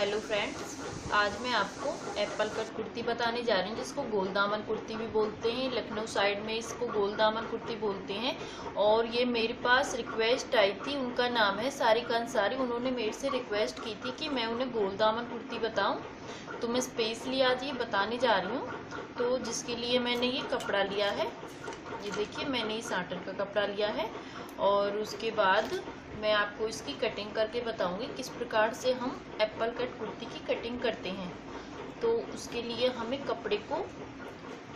Hello friends, आज मैं आपको एप्पल कट कुर्ती बताने जा रही हूँ, जिसको गोल दामन कुर्ती भी बोलते हैं। लखनऊ साइड में इसको गोल दामन कुर्ती बोलते हैं। और ये मेरे पास रिक्वेस्ट आई थी, उनका नाम है सारिका अंसारी। उन्होंने मेरे से रिक्वेस्ट की थी कि मैं उन्हें गोल दामन कुर्ती बताऊँ, तो मैं स्पेशली आज ये बताने जा रही हूँ। तो जिसके लिए मैंने ये कपड़ा लिया है, ये देखिए मैंने इस साटन का कपड़ा लिया है। और उसके बाद मैं आपको इसकी कटिंग करके बताऊंगी किस प्रकार से हम एप्पल कट कुर्ती की कटिंग करते हैं। तो उसके लिए हमें कपड़े को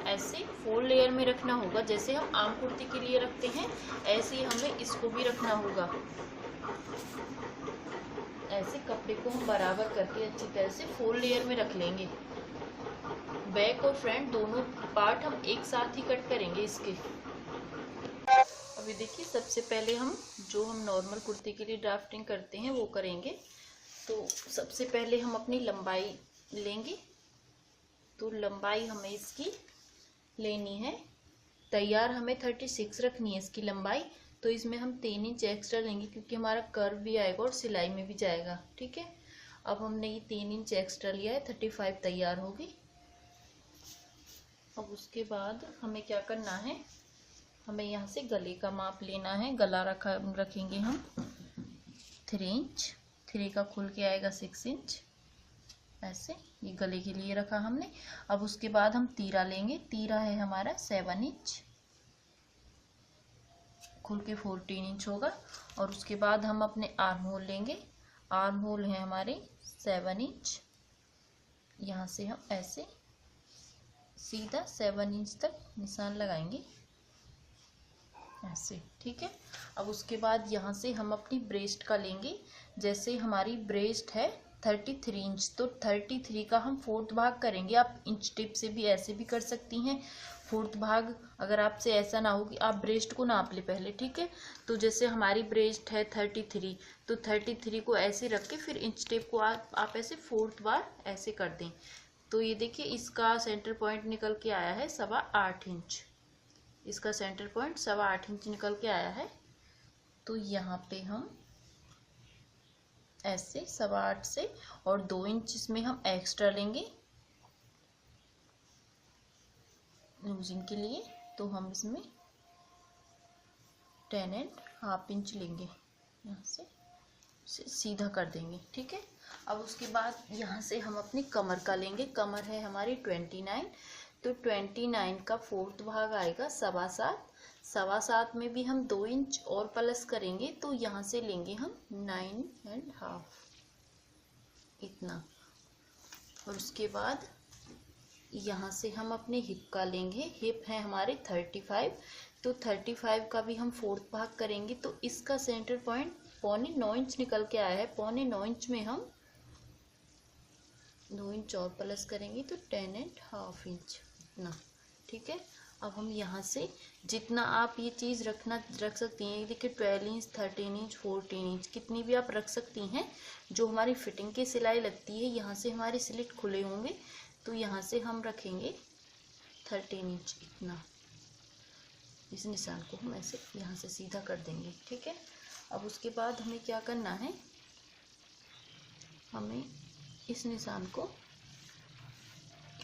ऐसे 4 लेयर में रखना होगा। जैसे हम आम कुर्ती के लिए रखते हैं, ऐसे ही हमें इसको भी रखना होगा। ऐसे कपड़े को हम बराबर करके अच्छी तरह से 4 लेयर में रख लेंगे। बैक और फ्रंट दोनों पार्ट हम एक साथ ही कट करेंगे इसके। अभी देखिए, सबसे पहले हम जो हम नॉर्मल कुर्ती के लिए ड्राफ्टिंग करते हैं वो करेंगे। तो सबसे पहले हम अपनी लंबाई लेंगे। तो लंबाई हमें इसकी लेनी है, तैयार हमें 36 रखनी है इसकी लंबाई। तो इसमें हम 3 इंच एक्स्ट्रा लेंगे, क्योंकि हमारा कर्व भी आएगा और सिलाई में भी जाएगा। ठीक है, अब हमने ये 3 इंच एक्स्ट्रा लिया है, 35 तैयार होगी। अब उसके बाद हमें क्या करना है, हमें यहाँ से गले का माप लेना है। गला रखेंगे हम 3 इंच, 3 का खुल के आएगा 6 इंच। ऐसे ये गले के लिए रखा हमने। अब उसके बाद हम तीरा लेंगे। तीरा है हमारा 7 इंच, खुल के 14 इंच होगा। और उसके बाद हम अपने आर्म होल लेंगे। आर्म होल है हमारे 7 इंच। यहाँ से हम ऐसे सीधा 7 इंच तक निशान लगाएंगे, ऐसे। ठीक है, अब उसके बाद यहाँ से हम अपनी ब्रेस्ट का लेंगे। जैसे हमारी ब्रेस्ट है 33 इंच, तो 33 का हम 4th भाग करेंगे। आप इंच टिप से भी ऐसे भी कर सकती हैं 4th भाग। अगर आपसे ऐसा ना हो कि आप ब्रेस्ट को नाप ले पहले, ठीक है। तो जैसे हमारी ब्रेस्ट है 33, तो 33 को ऐसे रख के फिर इंच टिप को आप ऐसे 4th बार ऐसे कर दें। तो ये देखिए, इसका सेंटर पॉइंट निकल के आया है 8.25 इंच। इसका सेंटर पॉइंट 8.25 इंच निकल के आया है। तो यहाँ पे हम ऐसे 8.25 से और 2 इंच इसमें हम एक्स्ट्रा लेंगे लूजिंग के लिए। तो हम इसमें 10.5 इंच लेंगे, यहाँ से सीधा कर देंगे। ठीक है, अब उसके बाद यहाँ से हम अपनी कमर का लेंगे। कमर है हमारी 29, तो 29 का 4th भाग आएगा 7.25। 7.25 में भी हम 2 इंच और प्लस करेंगे, तो यहाँ से लेंगे हम 9.5 इतना। और उसके बाद यहाँ से हम अपने हिप का लेंगे। हिप है हमारे 35, तो 35 का भी हम 4th भाग करेंगे। तो इसका सेंटर पॉइंट 9.25 इंच निकल के आया है। 9.25 इंच में हम 2 इंच और प्लस करेंगे, तो 10.5 इंच इतना। ठीक है, अब हम यहाँ से जितना आप ये चीज़ रख सकती हैं, देखिए 12 इंच, 13 इंच, 14 इंच, कितनी भी आप रख सकती हैं। जो हमारी फिटिंग की सिलाई लगती है, यहाँ से हमारे स्लिट खुले होंगे, तो यहाँ से हम रखेंगे 13 इंच इतना। इस निशान को हम ऐसे यहाँ से सीधा कर देंगे। ठीक है, अब उसके बाद हमें क्या करना है, हमें इस निशान को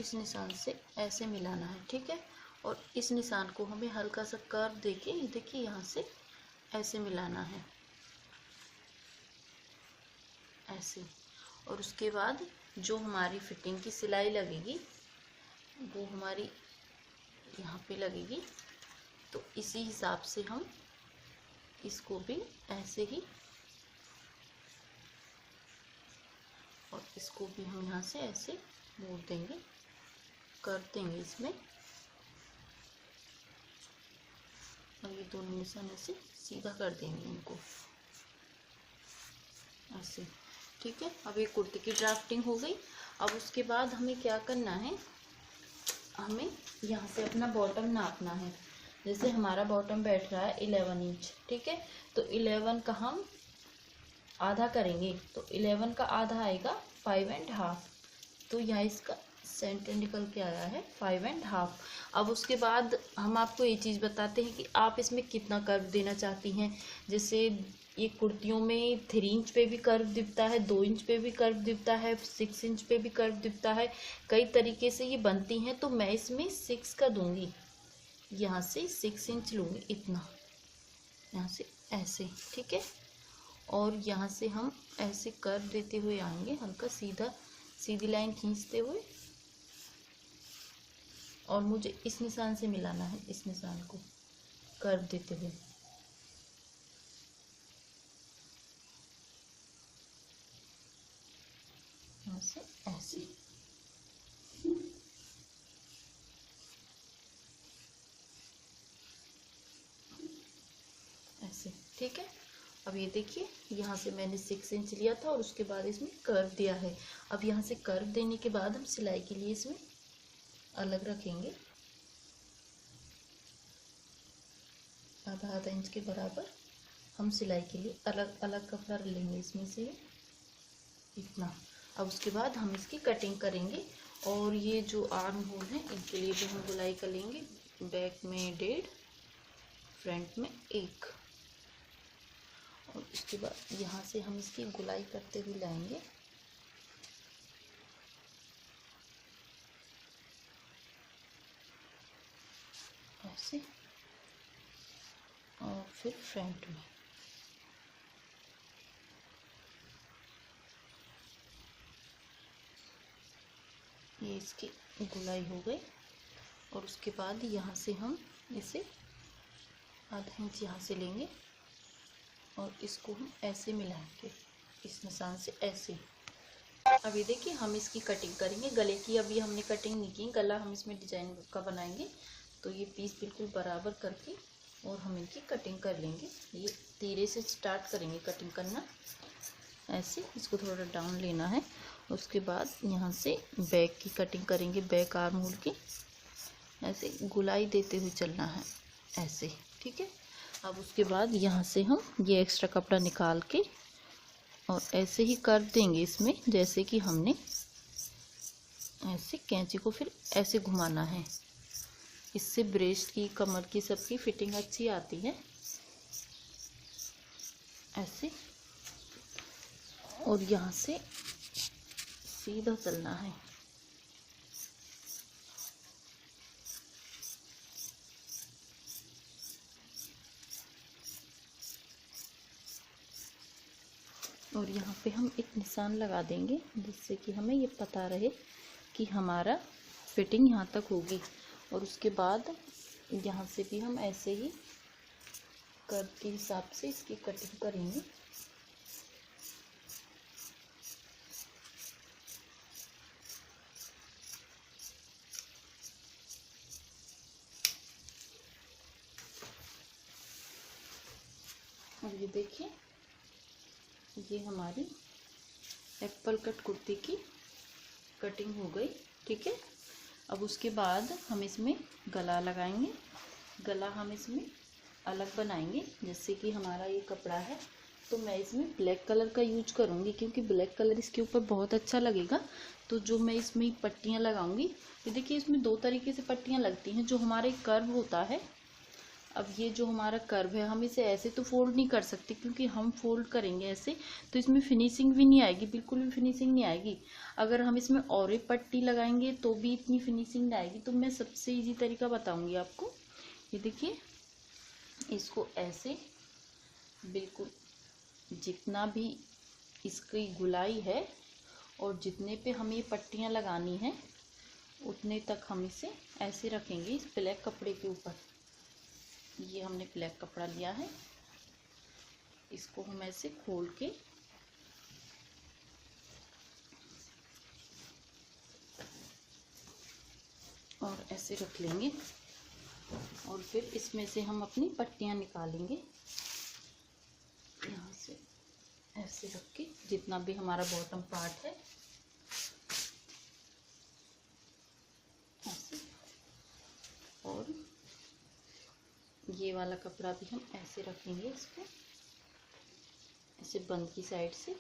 इस निशान से ऐसे मिलाना है। ठीक है, और इस निशान को हमें हल्का सा कर्व देके, देखिए यहाँ से ऐसे मिलाना है, ऐसे। और उसके बाद जो हमारी फिटिंग की सिलाई लगेगी वो हमारी यहाँ पे लगेगी। तो इसी हिसाब से हम इसको भी ऐसे ही, और इसको भी हम यहाँ से ऐसे मोड़ देंगे, कर देंगे इसमें। और ये दोनों निशान ऐसे सीधा कर देंगे इनको, ऐसे। ठीक है, अब ये कुर्ती की ड्राफ्टिंग हो गई। अब उसके बाद हमें क्या करना है, हमें यहाँ से अपना बॉटम नापना है। जैसे हमारा बॉटम बैठ रहा है 11 इंच, ठीक है। तो 11 का हम आधा करेंगे, तो 11 का आधा आएगा 5.5। तो यहाँ इसका सेंटर निकल के आया है 5.5। अब उसके बाद हम आपको ये चीज़ बताते हैं कि आप इसमें कितना कर्व देना चाहती हैं। जैसे ये कुर्तियों में 3 इंच पे भी कर्व दिखता है, 2 इंच पे भी कर्व दिखता है, 6 इंच पे भी कर्व दिखता है, कई तरीके से ये बनती हैं। तो मैं इसमें 6 का दूंगी, यहाँ से 6 इंच लूँगी, इतना यहाँ से ऐसे, ठीक है। और यहाँ से हम ऐसे कर्व देते हुए आएंगे, हल्का सीधा सीधी लाइन खींचते हुए, और मुझे इस निशान से मिलाना है, इस निशान को कर्व देते हुए। यहाँ से ऐसे, ऐसे, ठीक है। अब ये देखिए, यहाँ से मैंने 6 इंच लिया था और उसके बाद इसमें कर्व दिया है। अब यहाँ से कर्व देने के बाद हम सिलाई के लिए इसमें अलग रखेंगे, आधा इंच के बराबर हम सिलाई के लिए अलग अलग कपड़ा लेंगे इसमें से, इतना। अब उसके बाद हम इसकी कटिंग करेंगे। और ये जो आर्म होल है इनके लिए भी हम गोलाई कर लेंगे, बैक में 1.5, फ्रंट में 1। और उसके बाद यहाँ से हम इसकी गोलाई करते हुए लाएंगे, ऐसे, और फिर फ्रंट में ये इसकी गोलाई हो गई। और उसके बाद यहाँ से हम इसे आधा इंच यहाँ से लेंगे और इसको हम ऐसे मिलाएंगे, इस निशान से ऐसे। अभी देखिए हम इसकी कटिंग करेंगे। गले की अभी हमने कटिंग नहीं की, गला हम इसमें डिजाइन का बनाएंगे। तो ये पीस बिल्कुल बराबर करके और हम इनकी कटिंग कर लेंगे। ये तीरे से स्टार्ट करेंगे कटिंग करना, ऐसे इसको थोड़ा डाउन लेना है। उसके बाद यहाँ से बैक की कटिंग करेंगे, बैक आर्म होल की, ऐसे गुलाई देते हुए चलना है, ऐसे, ठीक है। अब उसके बाद यहाँ से हम ये एक्स्ट्रा कपड़ा निकाल के और ऐसे ही कर देंगे इसमें, जैसे कि हमने ऐसे कैंची को फिर ऐसे घुमाना है। इससे ब्रेस्ट की, कमर की, सबकी फिटिंग अच्छी आती है, ऐसे। और यहाँ से सीधा चलना है, और यहाँ पे हम एक निशान लगा देंगे, जिससे कि हमें ये पता रहे कि हमारा फिटिंग यहाँ तक होगी। और उसके बाद यहाँ से भी हम ऐसे ही कर्व के हिसाब से इसकी कटिंग करेंगे। और ये देखिए, ये हमारी एप्पल कट कुर्ती की कटिंग हो गई, ठीक है। अब उसके बाद हम इसमें गला लगाएंगे। गला हम इसमें अलग बनाएंगे, जैसे कि हमारा ये कपड़ा है तो मैं इसमें ब्लैक कलर का यूज करूँगी, क्योंकि ब्लैक कलर इसके ऊपर बहुत अच्छा लगेगा। तो जो मैं इसमें पट्टियाँ लगाऊंगी, ये देखिए इसमें 2 तरीके से पट्टियाँ लगती हैं। जो हमारा एक कर्व होता है, अब ये जो हमारा कर्व है, हम इसे ऐसे तो फोल्ड नहीं कर सकते, क्योंकि हम फोल्ड करेंगे ऐसे तो इसमें फिनिशिंग भी नहीं आएगी, बिल्कुल भी फिनिशिंग नहीं आएगी। अगर हम इसमें और एक पट्टी लगाएंगे तो भी इतनी फिनिशिंग नहीं आएगी। तो मैं सबसे इजी तरीका बताऊंगी आपको। ये देखिए, इसको ऐसे बिल्कुल जितना भी इसकी गुलाई है और जितने पे हमें ये पट्टियाँ लगानी है उतने तक हम इसे ऐसे रखेंगे इस ब्लैक कपड़े के ऊपर। ये हमने ब्लैक कपड़ा लिया है, इसको हम ऐसे खोल के और ऐसे रख लेंगे। और फिर इसमें से हम अपनी पट्टियाँ निकालेंगे, यहाँ से ऐसे रख के, जितना भी हमारा बॉटम पार्ट है ऐसे। और ये वाला कपड़ा भी हम ऐसे रखेंगे, इसको ऐसे बंद की साइड से।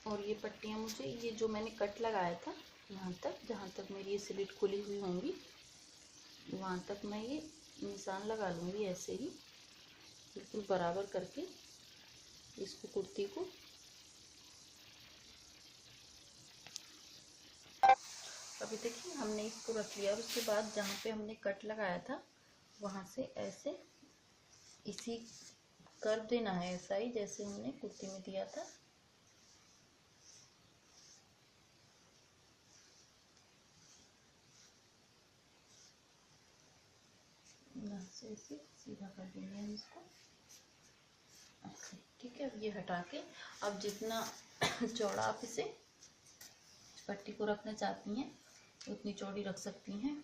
और ये पट्टियाँ मुझे, ये जो मैंने कट लगाया था यहाँ तक, जहाँ तक मेरी ये स्लिट खुली हुई होंगी वहाँ तक मैं ये निशान लगा लूँगी ऐसे ही बिल्कुल बराबर करके इसको कुर्ती को। अभी देखिए हमने इसको रख लिया और उसके बाद जहाँ पे हमने कट लगाया था वहाँ से ऐसे इसी कर्व देना है, ऐसा ही जैसे हमने कुर्ती में दिया था। से ऐसे सीधा कर देंगे हम इसको ऐसे, ठीक है। अब ये हटा के अब जितना चौड़ा आप इसे पट्टी को रखना चाहती हैं उतनी चौड़ी रख सकती हैं।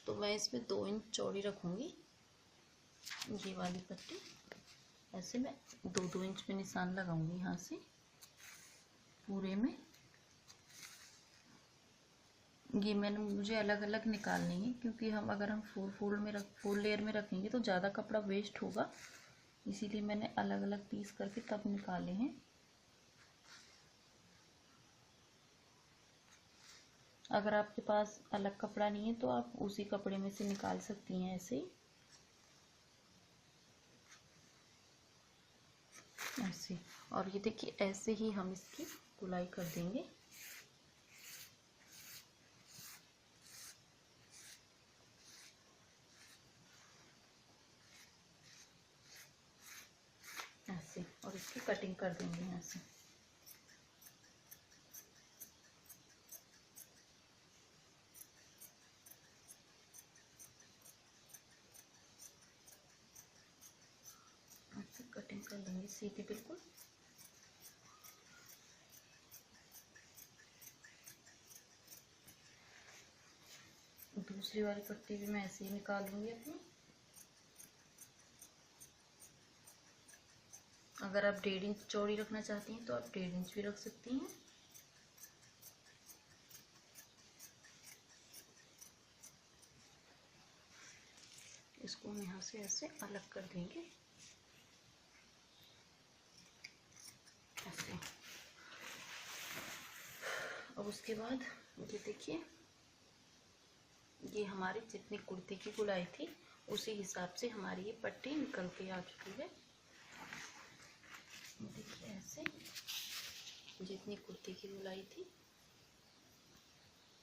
तो मैं इसमें 2 इंच चौड़ी रखूँगी। ये वाली पट्टी ऐसे मैं 2-2 इंच में निशान लगाऊंगी यहाँ से पूरे में। ये मुझे अलग अलग निकालनी है क्योंकि अगर हम फुल लेयर में रखेंगे तो ज़्यादा कपड़ा वेस्ट होगा, इसीलिए मैंने अलग अलग पीस करके तब निकाले हैं। अगर आपके पास अलग कपड़ा नहीं है तो आप उसी कपड़े में से निकाल सकती हैं ऐसे ही, ऐसे। और ये देखिए ऐसे ही हम इसकी गुलाई कर देंगे। ऐसे, और इसकी कटिंग कर देंगे ऐसे। ऐसे कटिंग कर लेंगे सीधी बिल्कुल। दूसरी वाली पट्टी भी मैं ऐसे ही निकालूंगी अपनी। अगर आप 1.5 इंच चौड़ी रखना चाहती हैं तो आप 1.5 इंच भी रख सकती हैं। इसको हम यहाँ से ऐसे अलग कर देंगे ऐसे। अब उसके बाद ये देखिए ये हमारी जितनी कुर्ती की गुलाई थी उसी हिसाब से हमारी ये पट्टी निकल के आ चुकी है। देखिए ऐसे जितनी कुर्ती की गुलाई थी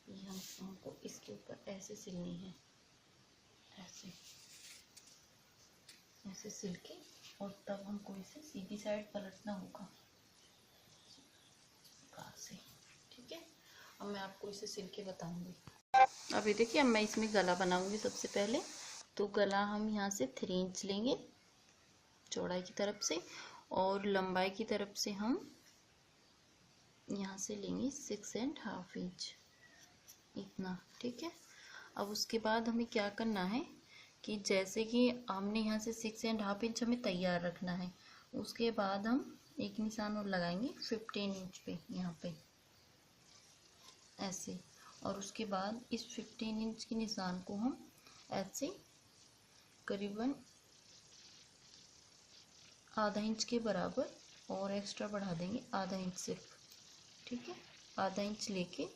ये हमको इसके ऊपर ऐसे सिलनी है, ऐसे ऐसे सिल के, और तब हमको इसे सीधी साइड पलटना होगा से, ठीक है। अब मैं आपको इसे सिल के बताऊंगी। अभी देखिए अब मैं इसमें गला बनाऊंगी। सबसे पहले तो गला हम यहाँ से 3 इंच लेंगे चौड़ाई की तरफ से, और लंबाई की तरफ से हम यहाँ से लेंगे 6.5 इंच, इतना, ठीक है। अब उसके बाद हमें क्या करना है कि जैसे कि हमने यहाँ से 6.5 इंच हमें तैयार रखना है, उसके बाद हम एक निशान और लगाएंगे 15 इंच पे, यहाँ पे ऐसे। और उसके बाद इस 15 इंच के निशान को हम ऐसे करीबन आधा इंच के बराबर और एक्स्ट्रा बढ़ा देंगे, आधा इंच सिर्फ, ठीक है। आधा इंच लेके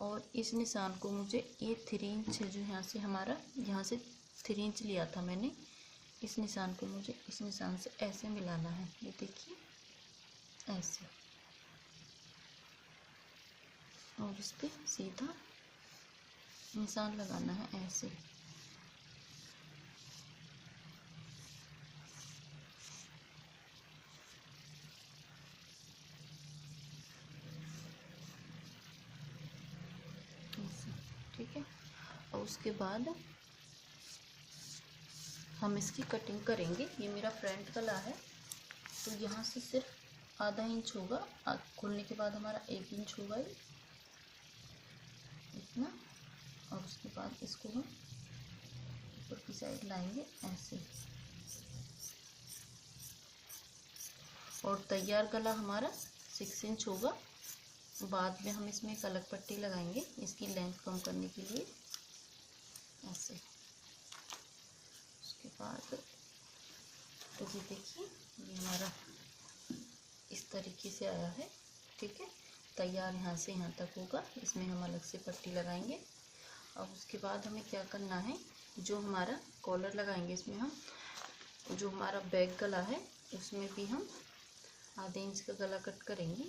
और इस निशान को मुझे ये 3 इंच है जो यहाँ से हमारा, यहाँ से 3 इंच लिया था मैंने, इस निशान को मुझे इस निशान से ऐसे मिलाना है। ये देखिए ऐसे, और इस पे सीधा निशान लगाना है ऐसे। ठीक है। और उसके बाद हम इसकी कटिंग करेंगे। ये मेरा फ्रंट गला है तो यहाँ से सिर्फ आधा इंच होगा, खोलने के बाद हमारा 1 इंच होगा इतना। और उसके बाद इसको हम ऊपर की साइड लाएंगे ऐसे, और तैयार गला हमारा 6 इंच होगा। बाद में हम इसमें एक अलग पट्टी लगाएंगे इसकी लेंथ कम करने के लिए, ऐसे। उसके बाद तो ये देखिए ये हमारा इस तरीके से आया है, ठीक है। तैयार यहाँ से यहाँ तक होगा, इसमें हम अलग से पट्टी लगाएंगे। अब उसके बाद हमें क्या करना है जो हमारा कॉलर लगाएंगे इसमें हम, जो हमारा बैक गला है उसमें भी हम आधे इंच का गला कट करेंगे।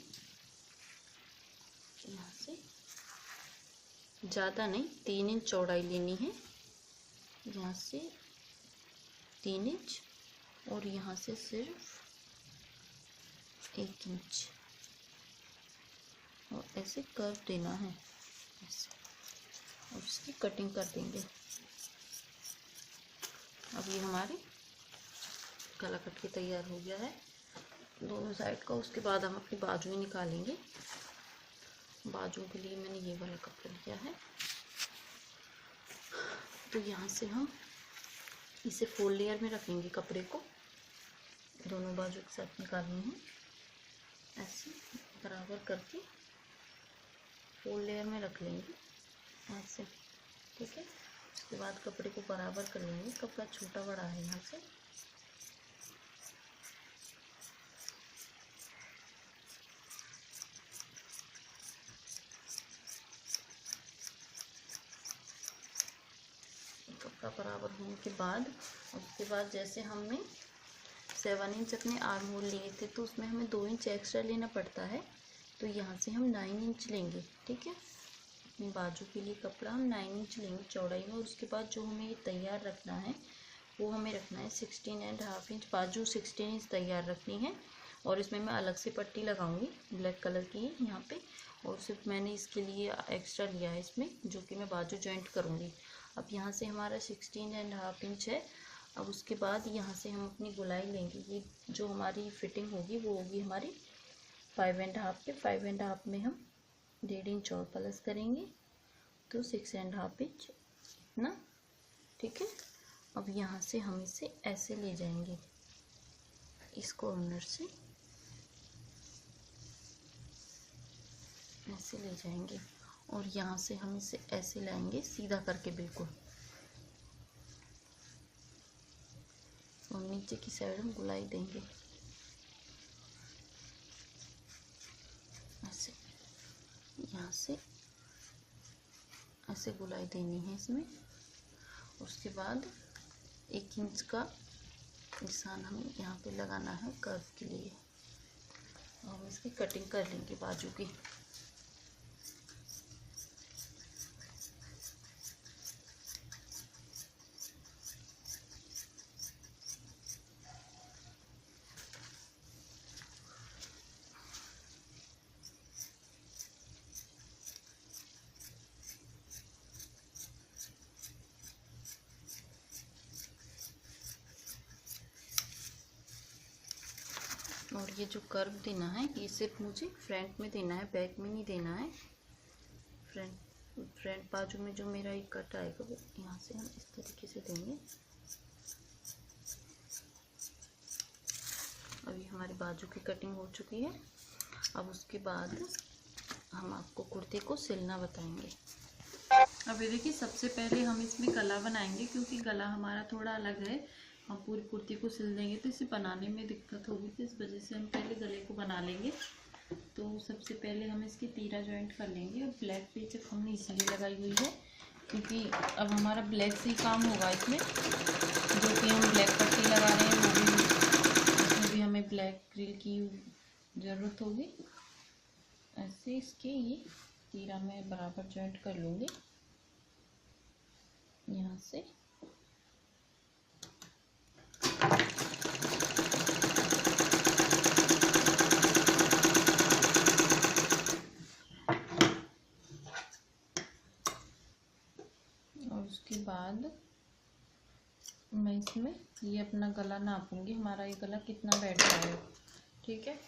यहाँ से ज़्यादा नहीं, 3 इंच चौड़ाई लेनी है, यहाँ से 3 इंच और यहाँ से सिर्फ 1 इंच, और ऐसे कर्व देना है ऐसे, और इसकी कटिंग कर देंगे। अब ये हमारे गला कट के तैयार हो गया है दोनों साइड का। उसके बाद हम अपनी बाजू निकालेंगे। बाजू के लिए मैंने ये वाला कपड़ा लिया है, तो यहाँ से हम इसे 4 लेयर में रखेंगे कपड़े को, दोनों बाजू के साथ निकालनी है ऐसे बराबर करके 4 लेयर में रख लेंगे ऐसे, ठीक है। उसके बाद कपड़े को बराबर कर लेंगे, कपड़ा छोटा बड़ा है यहाँ से, कपड़ा बराबर होने के बाद उसके बाद जैसे हमने 7 इंच अपने आर्म होल लिए थे तो उसमें हमें 2 इंच एक्स्ट्रा लेना पड़ता है, तो यहाँ से हम 9 इंच लेंगे, ठीक है। अपनी बाजू के लिए कपड़ा हम 9 इंच लेंगे चौड़ाई में, और उसके बाद जो हमें ये तैयार रखना है वो हमें रखना है 16.5 इंच। बाजू 16 इंच तैयार रखनी है, और इसमें मैं अलग से पट्टी लगाऊंगी ब्लैक कलर की यहाँ पे, और सिर्फ मैंने इसके लिए एक्स्ट्रा लिया है इसमें, जो कि मैं बाजू जॉइंट करूँगी। अब यहाँ से हमारा 16.5 इंच है। अब उसके बाद यहाँ से हम अपनी गोलाई लेंगे, ये जो हमारी फिटिंग होगी वो होगी हमारी 5.5 पे। 5.5 में हम 1.5 इंच और प्लस करेंगे तो 6.5 इंच ना, ठीक है। अब यहाँ से हम इसे ऐसे ले जाएंगे, इस कॉर्नर से ऐसे ले जाएंगे, और यहाँ से हम इसे ऐसे लाएंगे सीधा करके बिल्कुल, और नीचे की साइड हम गुलाई देंगे ऐसे, यहाँ से ऐसे गुलाई देनी है इसमें। उसके बाद 1 इंच का निशान हमें यहाँ पे लगाना है कर्व के लिए, और हम इसकी कटिंग कर लेंगे बाजू की। और ये जो कर्व देना है ये सिर्फ मुझे फ्रंट में देना है, बैक में नहीं देना है। फ्रंट बाजू में जो मेरा एक कट आएगा वो यहाँ से हम इस तरीके से देंगे। अभी हमारी बाजू की कटिंग हो चुकी है। अब उसके बाद हम आपको कुर्ते को सिलना बताएंगे। अब ये देखिए, सबसे पहले हम इसमें गला बनाएंगे, क्योंकि गला हमारा थोड़ा अलग है। हम पूरी कुर्ती को सिल देंगे तो इसे बनाने में दिक्कत होगी, तो इस वजह से हम पहले गले को बना लेंगे। तो सबसे पहले हम इसकी तीरा जॉइंट कर लेंगे, और ब्लैक पेच हमने इसलिए लगाई हुई है क्योंकि अब हमारा ब्लैक से ही काम होगा इसमें, जो कि हम ब्लैक पट्टी लगा रहे हैं वो भी, उसमें भी हमें ब्लैक ग्रिल की ज़रूरत होगी। ऐसे इसके ये तीरा मैं बराबर जॉइंट कर लूँगी यहाँ से। और उसके बाद मैं इसमें ये अपना गला नापूंगी, हमारा ये गला कितना बैठ रहा है, ठीक है।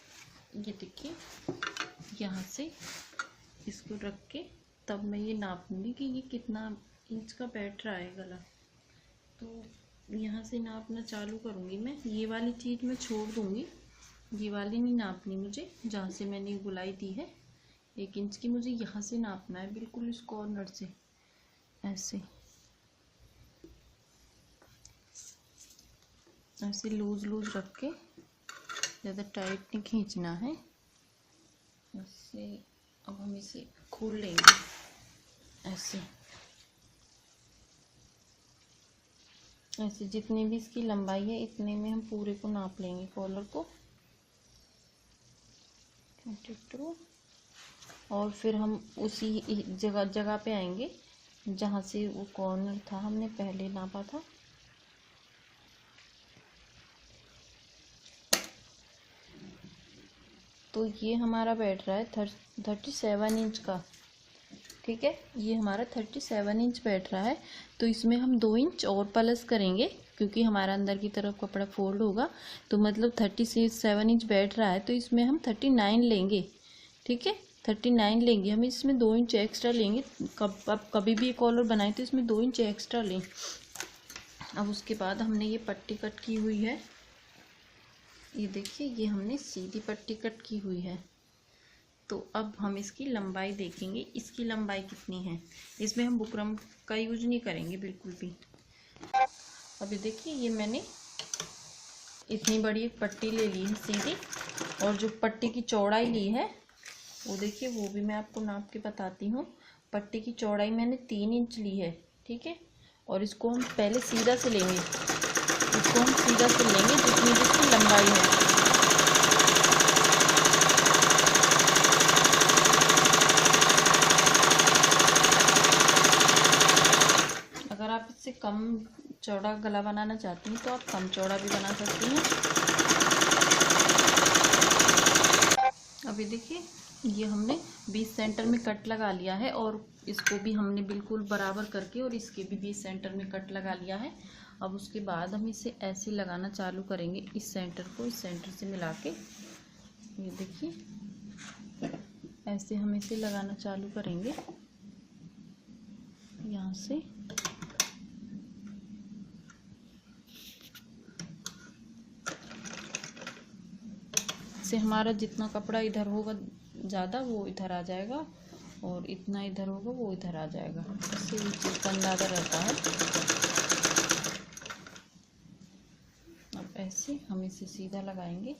ये देखिए, यहाँ से इसको रख के तब मैं ये नापूंगी कि ये कितना इंच का बैठ रहा है गला। तो यहाँ से नापना चालू करूँगी मैं। ये वाली चीज़ मैं छोड़ दूँगी, ये वाली नहीं नापनी मुझे, जहाँ से मैंने गुलाई दी है 1 इंच की, मुझे यहाँ से नापना है बिल्कुल इस कॉर्नर से ऐसे। ऐसे लूज लूज रख के, ज़्यादा टाइट नहीं खींचना है ऐसे। अब हम इसे खोल लेंगे ऐसे। ऐसे जितनी भी इसकी लंबाई है इतने में हम पूरे को नाप लेंगे कॉलर को 22। और फिर हम उसी जगह पे आएंगे जहाँ से वो कॉर्नर था हमने पहले नापा था। तो ये हमारा बैठ रहा है 37 इंच का। ठीक है, ये हमारा 37 इंच बैठ रहा है। तो इसमें हम 2 इंच और प्लस करेंगे क्योंकि हमारा अंदर की तरफ कपड़ा फोल्ड होगा। तो मतलब 37 इंच बैठ रहा है तो इसमें हम 39 लेंगे। ठीक है, 39 लेंगे हम, इसमें 2 इंच एक्स्ट्रा लेंगे। अब कभी भी कॉलर बनाए तो इसमें 2 इंच एक्स्ट्रा लें। अब उसके बाद हमने ये पट्टी कट की हुई है, ये देखिए ये हमने सीधी पट्टी कट की हुई है। तो अब हम इसकी लंबाई देखेंगे, इसकी लंबाई कितनी है। इसमें हम बुकरम का यूज नहीं करेंगे बिल्कुल भी। अभी देखिए ये मैंने इतनी बड़ी एक पट्टी ले ली है सीधी, और जो पट्टी की चौड़ाई ली है वो देखिए, वो भी मैं आपको नाप के बताती हूँ। पट्टी की चौड़ाई मैंने 3 इंच ली है। ठीक है, और इसको हम पहले सीधा से लेंगे, इसको हम सीधा से लेंगे जितनी जिसकी लंबाई है। अगर आप इससे कम चौड़ा गला बनाना चाहती हैं तो आप कम चौड़ा भी बना सकती हैं। अभी देखिए ये हमने 20 सेंटर में कट लगा लिया है, और इसको भी हमने बिल्कुल बराबर करके और इसके भी 20 सेंटर में कट लगा लिया है। अब उसके बाद हम इसे ऐसे लगाना चालू करेंगे, इस सेंटर को इस सेंटर से मिला के। ये देखिए ऐसे हम इसे लगाना चालू करेंगे यहाँ से। से हमारा जितना कपड़ा इधर होगा ज़्यादा वो इधर आ जाएगा, और इतना इधर होगा वो इधर आ जाएगा। इससे भी चीज़ का अंदाज़ा रहता है। अब ऐसे हम इसे सीधा लगाएंगे।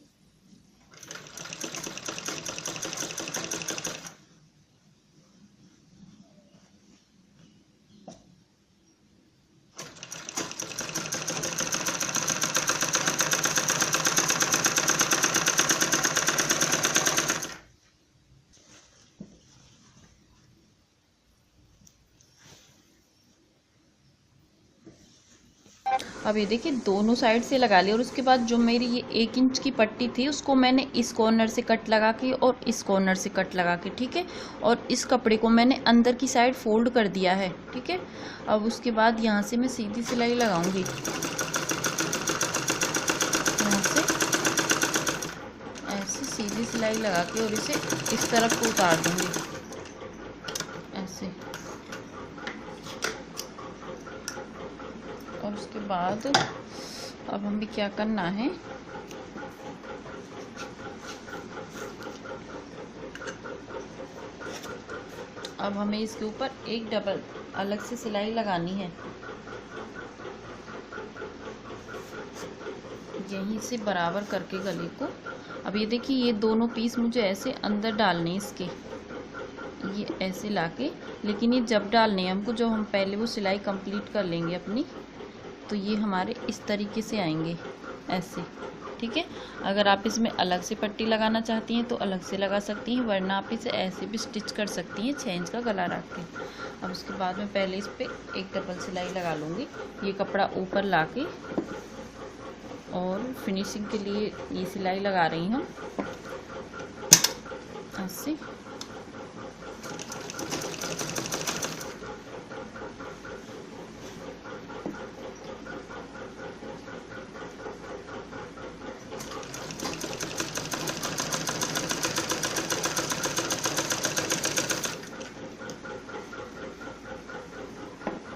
अब ये देखिए दोनों साइड से लगा लिया, और उसके बाद जो मेरी ये 1 इंच की पट्टी थी उसको मैंने इस कॉर्नर से कट लगा के और इस कॉर्नर से कट लगा के, ठीक है, और इस कपड़े को मैंने अंदर की साइड फोल्ड कर दिया है। ठीक है, अब उसके बाद यहाँ से मैं सीधी सिलाई लगाऊंगी, यहाँ से ऐसे सीधी सिलाई लगा के और इसे इस तरफ को उतार दूंगी ऐसे। और उसके बाद अब हमें क्या करना है, अब हमें इसके ऊपर एक डबल अलग से सिलाई लगानी है, यहीं से बराबर करके गले को। अब ये देखिए ये दोनों पीस मुझे ऐसे अंदर डालने हैं इसके, ये ऐसे लाके, लेकिन ये जब डालने हैं हमको, जब हम पहले वो सिलाई कंप्लीट कर लेंगे अपनी, तो ये हमारे इस तरीके से आएंगे ऐसे। ठीक है, अगर आप इसमें अलग से पट्टी लगाना चाहती हैं तो अलग से लगा सकती हैं, वरना आप इसे ऐसे भी स्टिच कर सकती हैं 6 इंच का गला रख के। अब उसके बाद मैं पहले इस पर एक डबल सिलाई लगा लूँगी, ये कपड़ा ऊपर ला के, और फिनिशिंग के लिए ये सिलाई लगा रही हूँ ऐसे।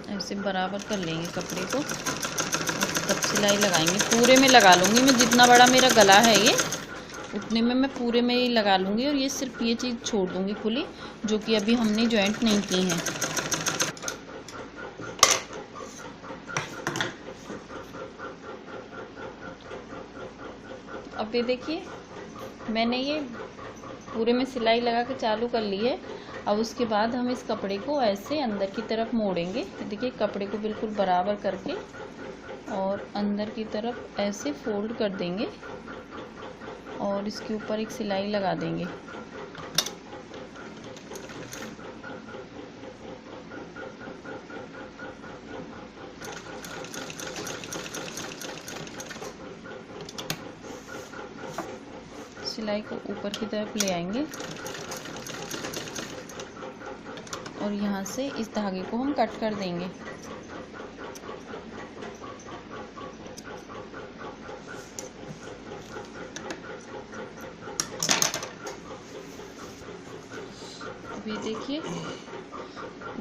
ऐसे बराबर कर लेंगे कपड़े को, तब सिलाई लगाएंगे। पूरे में लगा लूँगी मैं, जितना बड़ा मेरा गला है ये उतने में मैं पूरे में ही लगा लूँगी, और ये सिर्फ ये चीज़ छोड़ दूँगी खुली जो कि अभी हमने जॉइंट नहीं की है। अब ये देखिए मैंने ये पूरे में सिलाई लगा के चालू कर ली है। अब उसके बाद हम इस कपड़े को ऐसे अंदर की तरफ मोड़ेंगे। देखिए कपड़े को बिल्कुल बराबर करके और अंदर की तरफ ऐसे फोल्ड कर देंगे और इसके ऊपर एक सिलाई लगा देंगे। सिलाई को ऊपर की तरफ ले आएंगे और यहाँ से इस धागे को हम कट कर देंगे। अब ये देखिए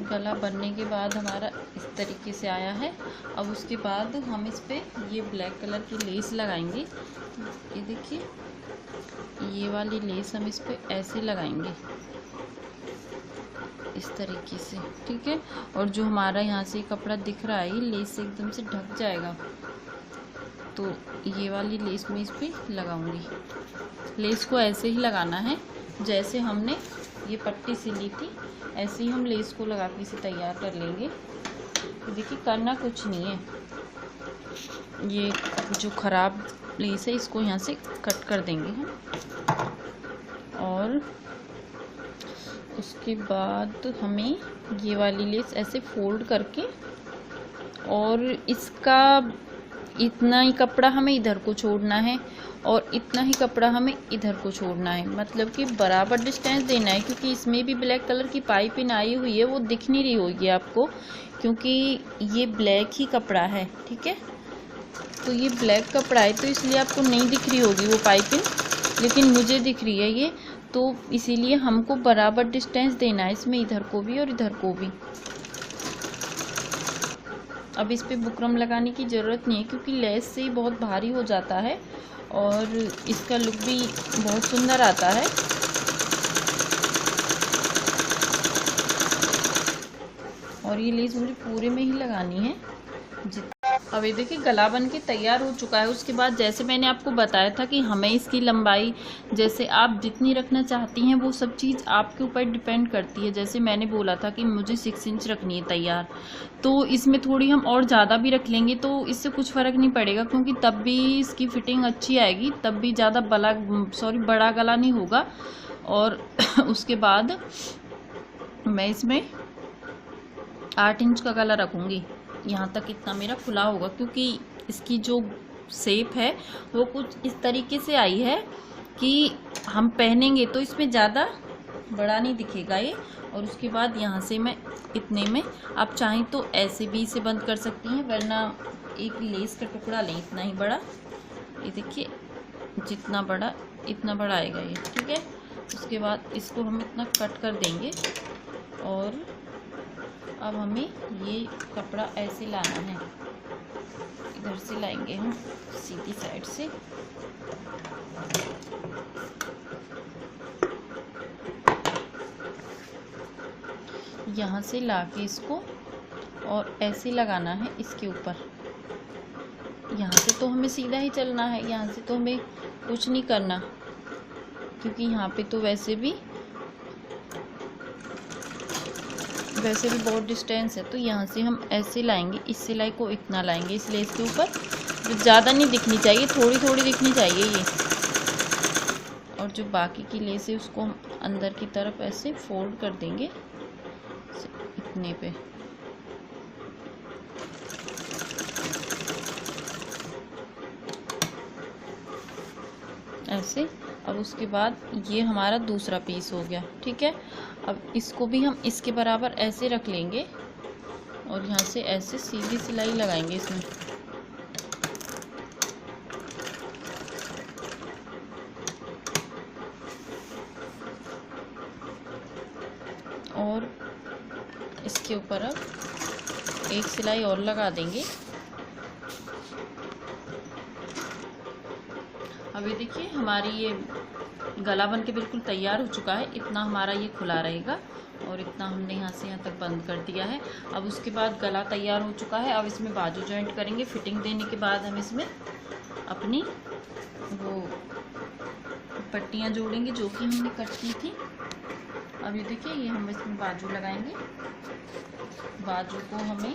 गला बनने के बाद हमारा इस तरीके से आया है। अब उसके बाद हम इस पे ये ब्लैक कलर की लेस लगाएंगे। ये देखिए ये वाली लेस हम इस पे ऐसे लगाएंगे इस तरीके से, ठीक है। और जो हमारा यहाँ से कपड़ा दिख रहा है ये लेस से एकदम से ढक जाएगा, तो ये वाली लेस मैं इस पे लगाऊंगी। लेस को ऐसे ही लगाना है जैसे हमने ये पट्टी सिली थी, ऐसे ही हम लेस को लगा के इसे तैयार कर लेंगे। देखिए करना कुछ नहीं है, ये जो ख़राब लेस है इसको यहाँ से कट कर देंगे हम। और उसके बाद हमें ये वाली लेस ऐसे फोल्ड करके और इसका इतना ही कपड़ा हमें इधर को छोड़ना है और इतना ही कपड़ा हमें इधर को छोड़ना है, मतलब कि बराबर डिस्टेंस देना है। क्योंकि इसमें भी ब्लैक कलर की पाइपिंग आई हुई है, वो दिख नहीं रही होगी आपको क्योंकि ये ब्लैक ही कपड़ा है, ठीक है। तो ये ब्लैक कपड़ा है तो इसलिए आपको नहीं दिख रही होगी वो पाइपिंग, लेकिन मुझे दिख रही है ये, तो इसीलिए हमको बराबर डिस्टेंस देना है इसमें, इधर को भी और इधर को भी। अब इस पे बुकरम लगाने की ज़रूरत नहीं है क्योंकि लेस से ही बहुत भारी हो जाता है और इसका लुक भी बहुत सुंदर आता है। और ये लेस मुझे पूरे में ही लगानी है। अब ये देखिए गला बन के तैयार हो चुका है। उसके बाद जैसे मैंने आपको बताया था कि हमें इसकी लंबाई जैसे आप जितनी रखना चाहती हैं वो सब चीज़ आपके ऊपर डिपेंड करती है। जैसे मैंने बोला था कि मुझे 6 इंच रखनी है तैयार, तो इसमें थोड़ी हम और ज़्यादा भी रख लेंगे तो इससे कुछ फ़र्क नहीं पड़ेगा क्योंकि तब भी इसकी फिटिंग अच्छी आएगी, तब भी ज़्यादा बड़ा गला नहीं होगा। और उसके बाद मैं इसमें 8 इंच का गला रखूँगी, यहाँ तक इतना मेरा खुला होगा क्योंकि इसकी जो शेप है वो कुछ इस तरीके से आई है कि हम पहनेंगे तो इसमें ज़्यादा बड़ा नहीं दिखेगा ये। और उसके बाद यहाँ से मैं इतने में, आप चाहें तो ऐसे भी इसे बंद कर सकती हैं, वरना एक लेस का टुकड़ा लें इतना ही बड़ा। ये देखिए जितना बड़ा इतना बड़ा आएगा ये, ठीक है। उसके बाद इसको हम इतना कट कर देंगे और अब हमें ये कपड़ा ऐसे लाना है, इधर से लाएंगे हम सीधी साइड से। यहाँ से लाके इसको और ऐसे लगाना है इसके ऊपर। यहाँ से तो हमें सीधा ही चलना है, यहाँ से तो हमें कुछ नहीं करना क्योंकि यहाँ पे तो वैसे भी बहुत डिस्टेंस है। तो यहाँ से हम ऐसे लाएंगे, इस सिलाई को इतना लाएंगे इस लेस के ऊपर, जो ज़्यादा नहीं दिखनी चाहिए, थोड़ी थोड़ी दिखनी चाहिए ये। और जो बाकी की लेस है उसको हम अंदर की तरफ ऐसे फोल्ड कर देंगे इतने पे। ऐसे। अब उसके बाद ये हमारा दूसरा पीस हो गया, ठीक है। अब इसको भी हम इसके बराबर ऐसे रख लेंगे और यहाँ से ऐसे सीधी सिलाई लगाएंगे इसमें। और इसके ऊपर अब एक सिलाई और लगा देंगे। अभी देखिए हमारी ये गला बन के बिल्कुल तैयार हो चुका है। इतना हमारा ये खुला रहेगा और इतना हमने यहाँ से यहाँ तक बंद कर दिया है। अब उसके बाद गला तैयार हो चुका है। अब इसमें बाजू जॉइंट करेंगे। फिटिंग देने के बाद हम इसमें अपनी वो पट्टियाँ जोड़ेंगे जो कि हमने कट की थी। अब ये देखिए ये हम इसमें बाजू लगाएंगे। बाजू को हमें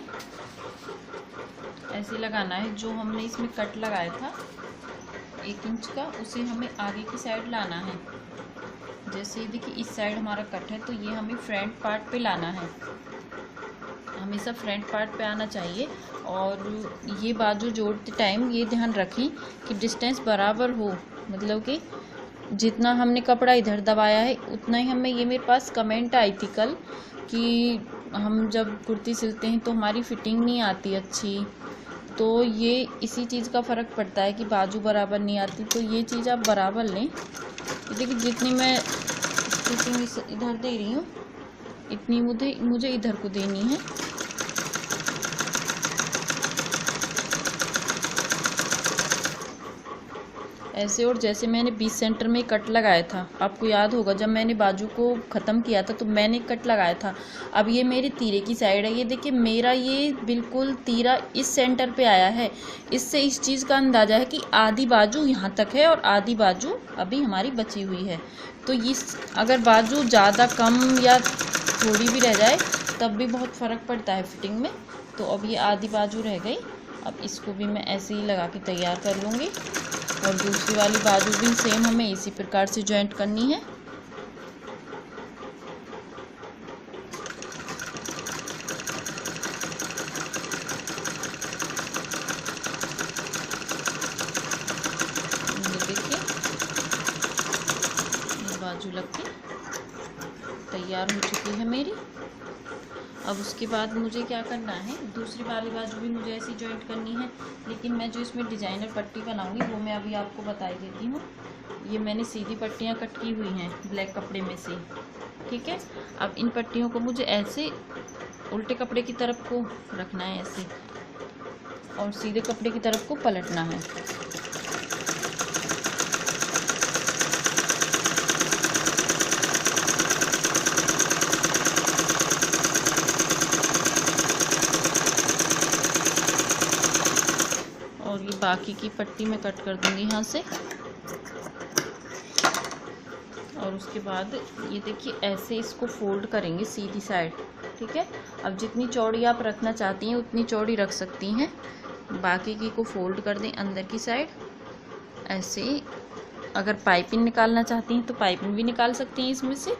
ऐसे लगाना है। जो हमने इसमें कट लगाया था 1 इंच का, उसे हमें आगे की साइड लाना है। जैसे देखिए इस साइड हमारा कट है, तो ये हमें फ्रंट पार्ट पे लाना है, हमेशा फ्रंट पार्ट पे आना चाहिए। और ये बाजू जोड़ते टाइम ये ध्यान रखें कि डिस्टेंस बराबर हो, मतलब कि जितना हमने कपड़ा इधर दबाया है उतना ही हमें, ये मेरे पास कमेंट आई थी कल कि हम जब कुर्ती सिलते हैं तो हमारी फिटिंग नहीं आती अच्छी, तो ये इसी चीज़ का फ़र्क पड़ता है कि बाजू बराबर नहीं आती। तो ये चीज़ आप बराबर लें। देखिए जितनी मैं स्टिचिंग इधर दे रही हूँ इतनी मुझे इधर को देनी है। ऐसे। और जैसे मैंने 20 सेंटर में कट लगाया था, आपको याद होगा जब मैंने बाजू को ख़त्म किया था तो मैंने कट लगाया था। अब ये मेरी तीरे की साइड है, ये देखिए मेरा ये बिल्कुल तीरा इस सेंटर पे आया है। इससे इस चीज़ का अंदाज़ा है कि आधी बाजू यहाँ तक है और आधी बाजू अभी हमारी बची हुई है। तो इस अगर बाजू ज़्यादा कम या थोड़ी भी रह जाए तब भी बहुत फ़र्क पड़ता है फिटिंग में। तो अब ये आधी बाजू रह गई, अब इसको भी मैं ऐसे ही लगा के तैयार कर लूँगी। और दूसरी वाली बाजू भी सेम हमें इसी प्रकार से जॉइंट करनी है। देखिए ये बाजू लग के तैयार हो चुकी है मेरी। अब उसके बाद मुझे क्या करना है, दूसरी वाली बाजू भी मुझे ऐसी जॉइंट करनी है, लेकिन मैं जो इसमें डिजाइनर पट्टी बनाऊंगी वो मैं अभी आपको बताई देती हूँ। ये मैंने सीधी पट्टियाँ कट की हुई हैं ब्लैक कपड़े में से, ठीक है। अब इन पट्टियों को मुझे ऐसे उल्टे कपड़े की तरफ को रखना है ऐसे, और सीधे कपड़े की तरफ को पलटना है। और ये बाकी की पट्टी मैं कट कर दूंगी यहाँ से। और उसके बाद ये देखिए ऐसे इसको फोल्ड करेंगे सीधी साइड, ठीक है। अब जितनी चौड़ी आप रखना चाहती हैं उतनी चौड़ी रख सकती हैं। बाकी की को फोल्ड कर दें अंदर की साइड ऐसे ही। अगर पाइपिंग निकालना चाहती हैं तो पाइपिंग भी निकाल सकती हैं इसमें से।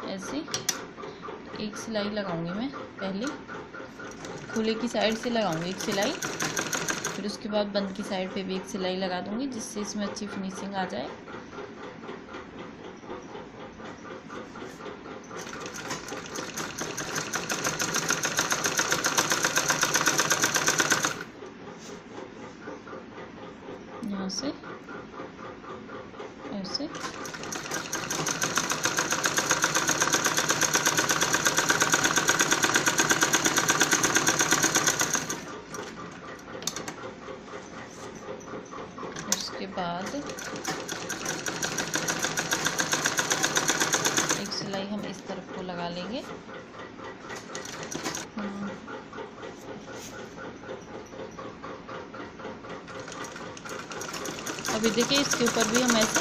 ऐसे एक सिलाई लगाऊंगी मैं, पहले खुले की साइड से लगाऊंगी एक सिलाई, फिर उसके बाद बंद की साइड पे भी एक सिलाई लगा दूंगी, जिससे इसमें अच्छी फिनिशिंग आ जाए। यहाँ से ऐसे उसके बाद एक सिलाई हम इस तरफ को लगा लेंगे। अभी देखिए इसके ऊपर भी हम ऐसे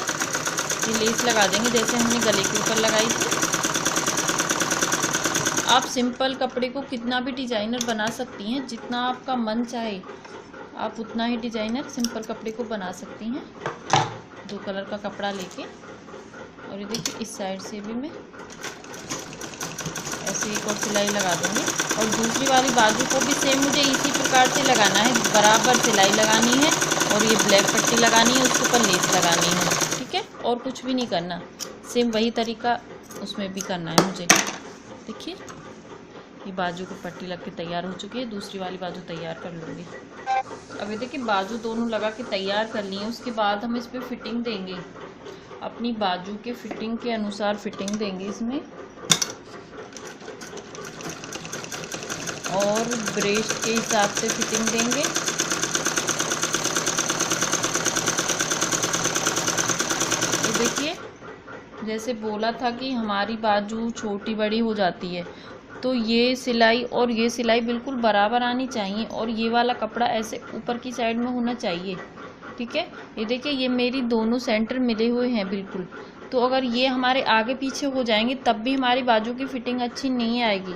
लेस लगा देंगे जैसे हमने गले के ऊपर लगाई थी। आप सिंपल कपड़े को कितना भी डिजाइनर बना सकती हैं, जितना आपका मन चाहे आप उतना ही डिजाइनर सिंपल कपड़े को बना सकती हैं। 2 कलर का कपड़ा लेके, और ये देखिए इस साइड से भी मैं ऐसे एक और सिलाई लगा दूँगी। और दूसरी वाली बाजू को भी सेम मुझे इसी प्रकार से लगाना है, बराबर सिलाई लगानी है और ये ब्लैक पट्टी लगानी है, उसके ऊपर लेस लगानी है, ठीक है। और कुछ भी नहीं करना, सेम वही तरीका उसमें भी करना है मुझे। देखिए ये बाजू को पट्टी लग के तैयार हो चुकी है, दूसरी वाली बाजू तैयार कर लूँगी। अब ये देखिए बाजू दोनों लगा के तैयार कर ली है। उसके बाद हम इस पर फिटिंग देंगे, अपनी बाजू के फिटिंग के अनुसार फिटिंग देंगे इसमें, और ब्रेस्ट के हिसाब से फिटिंग देंगे। ये देखिए जैसे बोला था कि हमारी बाजू छोटी बड़ी हो जाती है, तो ये सिलाई और ये सिलाई बिल्कुल बराबर आनी चाहिए, और ये वाला कपड़ा ऐसे ऊपर की साइड में होना चाहिए, ठीक है। ये देखिए ये मेरी दोनों सेंटर मिले हुए हैं बिल्कुल, तो अगर ये हमारे आगे पीछे हो जाएंगे तब भी हमारी बाजू की फिटिंग अच्छी नहीं आएगी।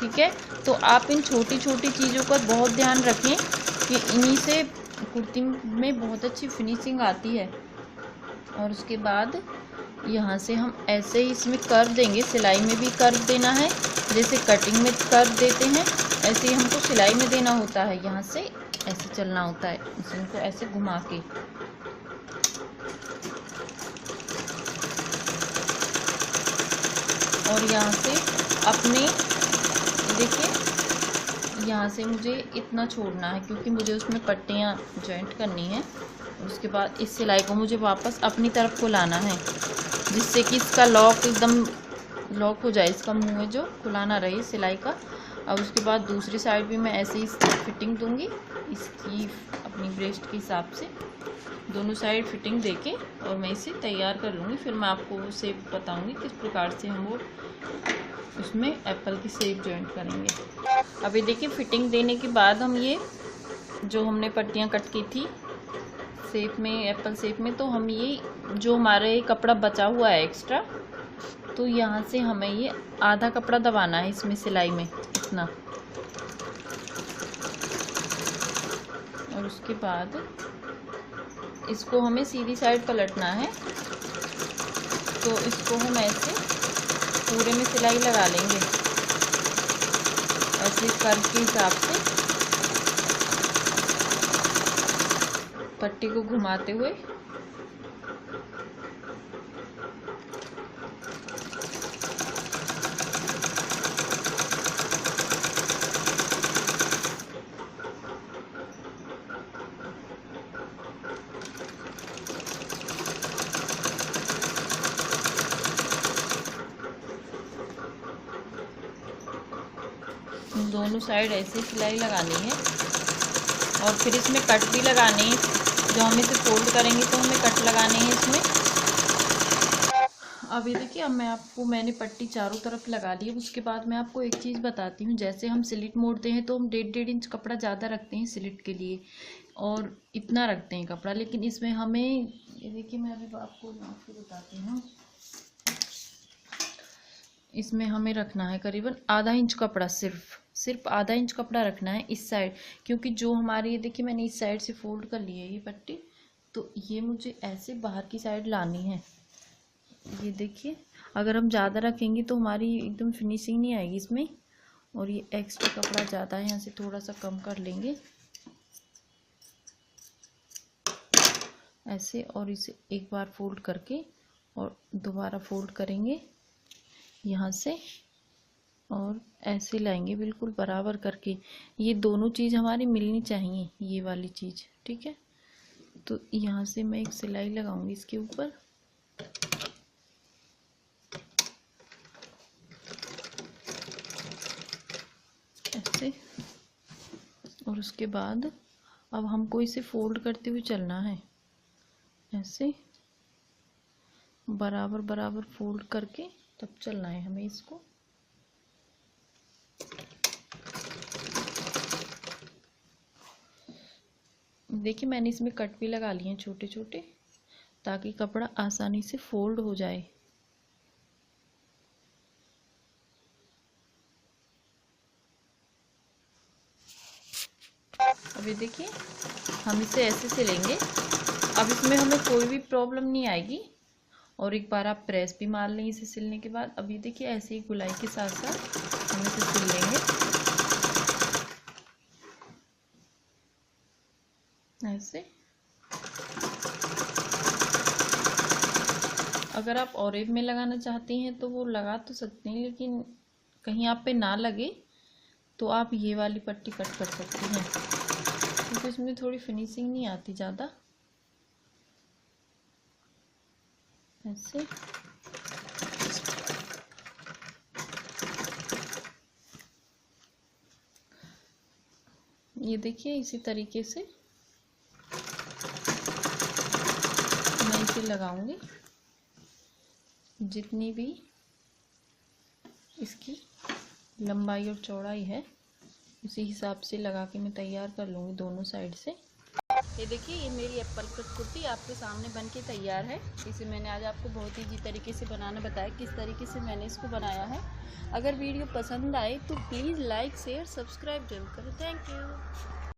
ठीक है। तो आप इन छोटी छोटी चीज़ों का बहुत ध्यान रखें कि इन्हीं से कुर्ती में बहुत अच्छी फिनिशिंग आती है। और उसके बाद यहाँ से हम ऐसे ही इसमें कर्व देंगे। सिलाई में भी कर्व देना है, जैसे कटिंग में कर्व देते हैं ऐसे ही हमको सिलाई में देना होता है। यहाँ से ऐसे चलना होता है, मशीन को ऐसे घुमा के। और यहाँ से अपने देखिए, यहाँ से मुझे इतना छोड़ना है क्योंकि मुझे उसमें पट्टियाँ जॉइंट करनी है। उसके बाद इस सिलाई को मुझे वापस अपनी तरफ को लाना है, जिससे कि इसका लॉक एकदम लॉक हो जाए, इसका मुंह है जो खुला ना रहे सिलाई का। अब उसके बाद दूसरी साइड भी मैं ऐसे ही फिटिंग दूंगी इसकी अपनी ब्रेस्ट के हिसाब से। दोनों साइड फिटिंग देके और मैं इसे तैयार कर लूँगी। फिर मैं आपको वो शेप बताऊँगी किस प्रकार से हम वो उसमें एप्पल की शेप जॉइंट करेंगे। अभी देखिए, फिटिंग देने के बाद हम ये जो हमने पट्टियाँ कट की थी शेप में, एप्पल शेप में, तो हम ये जो हमारे कपड़ा बचा हुआ है एक्स्ट्रा, तो यहाँ से हमें ये आधा कपड़ा दबाना है इसमें सिलाई में इतना। और उसके बाद इसको हमें सीधी साइड पलटना है। तो इसको हम ऐसे पूरे में सिलाई लगा लेंगे, ऐसे कर्व के हिसाब से पट्टी को घुमाते हुए। दोनों साइड ऐसे सिलाई लगानी है और फिर इसमें कट भी लगाने हैं। जो हम इसे फोल्ड करेंगे तो हमें कट लगाने हैं इसमें। अब ये देखिए, अब मैंने पट्टी चारों तरफ लगा ली है। उसके बाद मैं आपको एक चीज़ बताती हूँ। जैसे हम स्लिट मोड़ते हैं तो हम 1.5 इंच कपड़ा ज़्यादा रखते हैं स्लिट के लिए, और इतना रखते हैं कपड़ा। लेकिन इसमें हमें, ये देखिए मैं अभी आपको बताती हूँ, इसमें हमें रखना है करीबन आधा इंच कपड़ा, सिर्फ आधा इंच कपड़ा रखना है इस साइड। क्योंकि जो हमारी, ये देखिए मैंने इस साइड से फोल्ड कर ली है ये पट्टी, तो ये मुझे ऐसे बाहर की साइड लानी है। ये देखिए, अगर हम ज़्यादा रखेंगे तो हमारी एकदम फिनिशिंग नहीं आएगी इसमें। और ये एक्स्ट्रा कपड़ा ज़्यादा है, यहाँ से थोड़ा सा कम कर लेंगे ऐसे। और इसे एक बार फोल्ड करके और दोबारा फोल्ड करेंगे यहाँ से, और ऐसे लाएंगे बिल्कुल बराबर करके। ये दोनों चीज़ हमारी मिलनी चाहिए, ये वाली चीज़, ठीक है। तो यहाँ से मैं एक सिलाई लगाऊंगी इसके ऊपर, ऐसे। और उसके बाद अब हमको इसे फोल्ड करते हुए चलना है, ऐसे बराबर बराबर फोल्ड करके तब चलना है हमें इसको। देखिए, मैंने इसमें कट भी लगा लिए हैं छोटे छोटे, ताकि कपड़ा आसानी से फोल्ड हो जाए। अभी देखिए, हम इसे ऐसे सिलेंगे। अब इसमें हमें कोई भी प्रॉब्लम नहीं आएगी। और एक बार आप प्रेस भी मार लें इसे सिलने के बाद। अभी देखिए, ऐसे ही गुलाई के साथ साथ हम इसे सिल लेंगे ऐसे। अगर आप ऑरेब में लगाना चाहते हैं तो वो लगा तो सकते हैं, लेकिन कहीं आप पे ना लगे तो आप ये वाली पट्टी कट कर सकते हैं, क्योंकि इसमें थोड़ी फिनिशिंग नहीं आती ज़्यादा, ऐसे। ये देखिए, इसी तरीके से मैं इसे लगाऊंगी। जितनी भी इसकी लंबाई और चौड़ाई है उसी हिसाब से लगा के मैं तैयार कर लूँगी दोनों साइड से। ये देखिए, ये मेरी एप्पल कट कुर्ती आपके सामने बन के तैयार है। इसे मैंने आज आपको बहुत ईजी तरीके से बनाना बताया, किस तरीके से मैंने इसको बनाया है। अगर वीडियो पसंद आए तो प्लीज़ लाइक शेयर सब्सक्राइब जरूर करें। Thank you.